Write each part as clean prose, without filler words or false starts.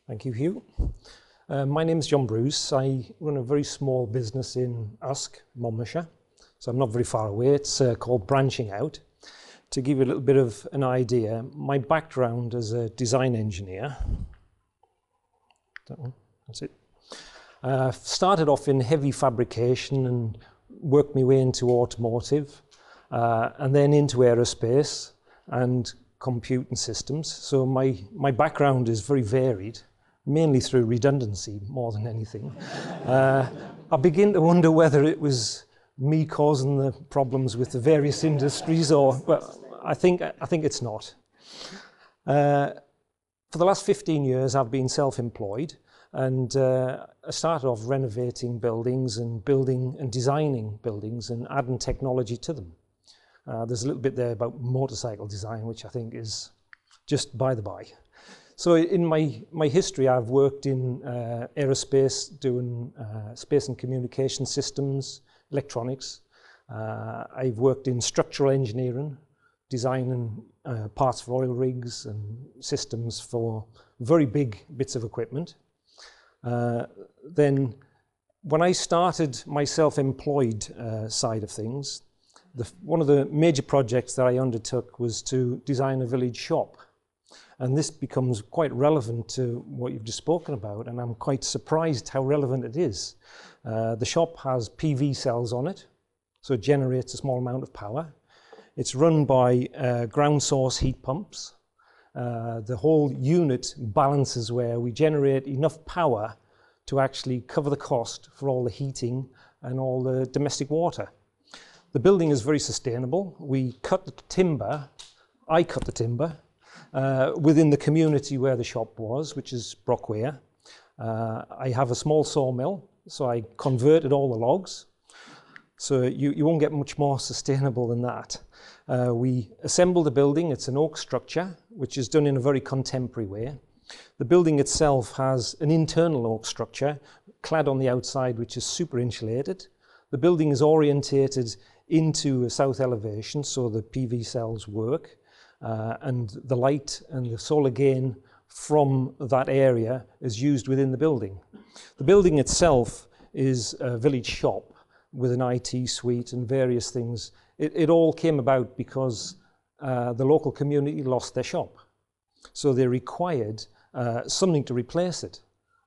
Thank you, Hugh. My name is John Bruce. I run a very small business in Usk, Monmouthshire, so I'm not very far away. It's called Branching Out. To give you a little bit of an idea, my background as a design engineer, that's it. Started off in heavy fabrication and worked my way into automotive, and then into aerospace and computing systems. So my background is very varied, mainly through redundancy more than anything. I begin to wonder whether it was me causing the problems with the various industries, or well, I think it's not. For the last 15 years, I've been self-employed, and I started off renovating buildings and building and designing buildings and adding technology to them. There's a little bit there about motorcycle design, which I think is just by the by. So in my history, I've worked in aerospace, doing space and communication systems, electronics. I've worked in structural engineering, designing parts for oil rigs and systems for very big bits of equipment. Then when I started my self-employed side of things, one of the major projects that I undertook was to design a village shop. And this becomes quite relevant to what you've just spoken about, and I'm quite surprised how relevant it is. The shop has PV cells on it, so it generates a small amount of power. It's run by ground source heat pumps. The whole unit balances where we generate enough power to actually cover the cost for all the heating and all the domestic water. The building is very sustainable. We cut the timber, I cut the timber, within the community where the shop was, which is Brockware. I have a small sawmill, so I converted all the logs. So you won't get much more sustainable than that. We assembled the building. It's an oak structure, which is done in a very contemporary way. The building itself has an internal oak structure, clad on the outside, which is super insulated. The building is orientated into a south elevation, so the PV cells work, and the light and the solar gain from that area is used within the building. The building itself is a village shop with an IT suite and various things. It all came about because the local community lost their shop. So they required something to replace it.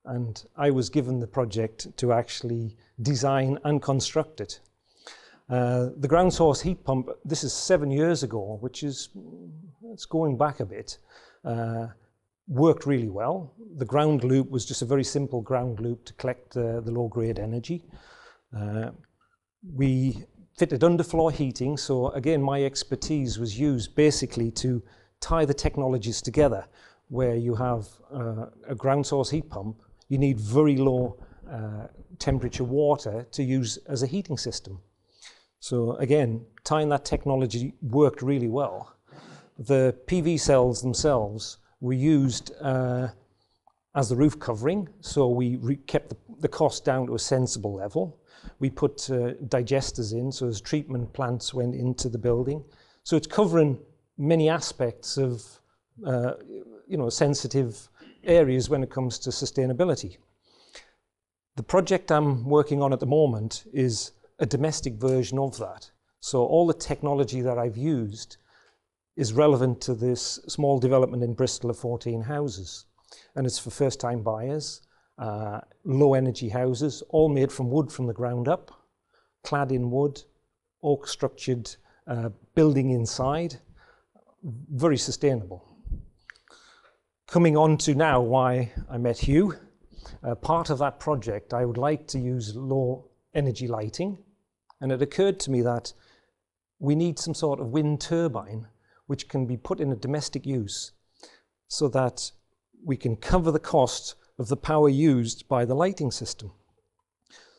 And I was given the project to actually design and construct it. The ground source heat pump, this is 7 years ago, which is, it's going back a bit, worked really well. The ground loop was just a very simple ground loop to collect the low-grade energy. We fitted underfloor heating, so again, my expertise was used basically to tie the technologies together. Where you have a ground source heat pump, you need very low temperature water to use as a heating system. So again, tying that technology worked really well. The PV cells themselves were used as the roof covering, so we kept the cost down to a sensible level. We put digesters in, so as treatment plants went into the building. So it's covering many aspects of sensitive areas when it comes to sustainability. The project I'm working on at the moment is a domestic version of that. So all the technology that I've used is relevant to this small development in Bristol of 14 houses. And it's for first-time buyers, low-energy houses, all made from wood from the ground up, clad in wood, oak-structured building inside, very sustainable. Coming on to now why I met Hugh. Part of that project, I would like to use low-energy lighting. And it occurred to me that we need some sort of wind turbine which can be put in a domestic use so that we can cover the cost of the power used by the lighting system.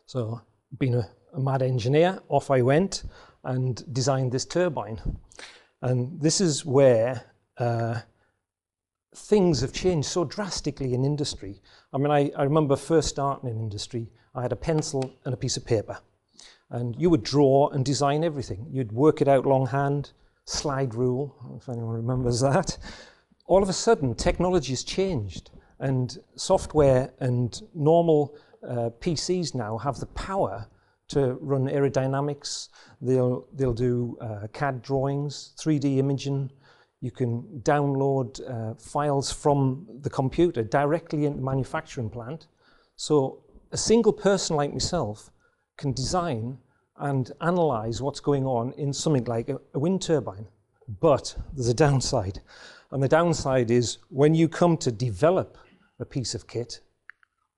So, being a mad engineer, off I went and designed this turbine. And this is where things have changed so drastically in industry. I mean, I remember first starting in industry, I had a pencil and a piece of paper. And you would draw and design everything. You'd work it out longhand, slide rule, if anyone remembers that. All of a sudden, technology has changed. And software and normal PCs now have the power to run aerodynamics. They'll do CAD drawings, 3D imaging. You can download files from the computer directly into the manufacturing plant. So a single person like myself can design and analyze what's going on in something like a wind turbine. But there's a downside. And the downside is when you come to develop a piece of kit,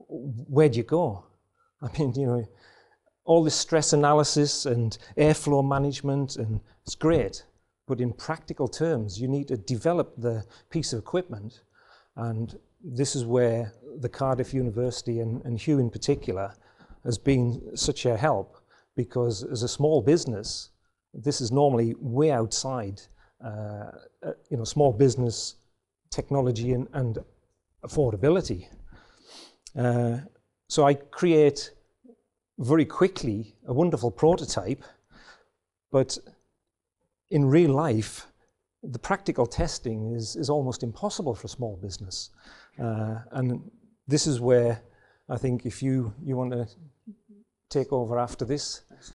where do you go? I mean, you know, all this stress analysis and airflow management, and it's great. But in practical terms, you need to develop the piece of equipment. And this is where the Cardiff University and Huw in particular has been such a help, because as a small business, this is normally way outside you know, small business technology and affordability. So I create very quickly a wonderful prototype, but in real life, the practical testing is almost impossible for a small business. And this is where I think if you want to take over after this,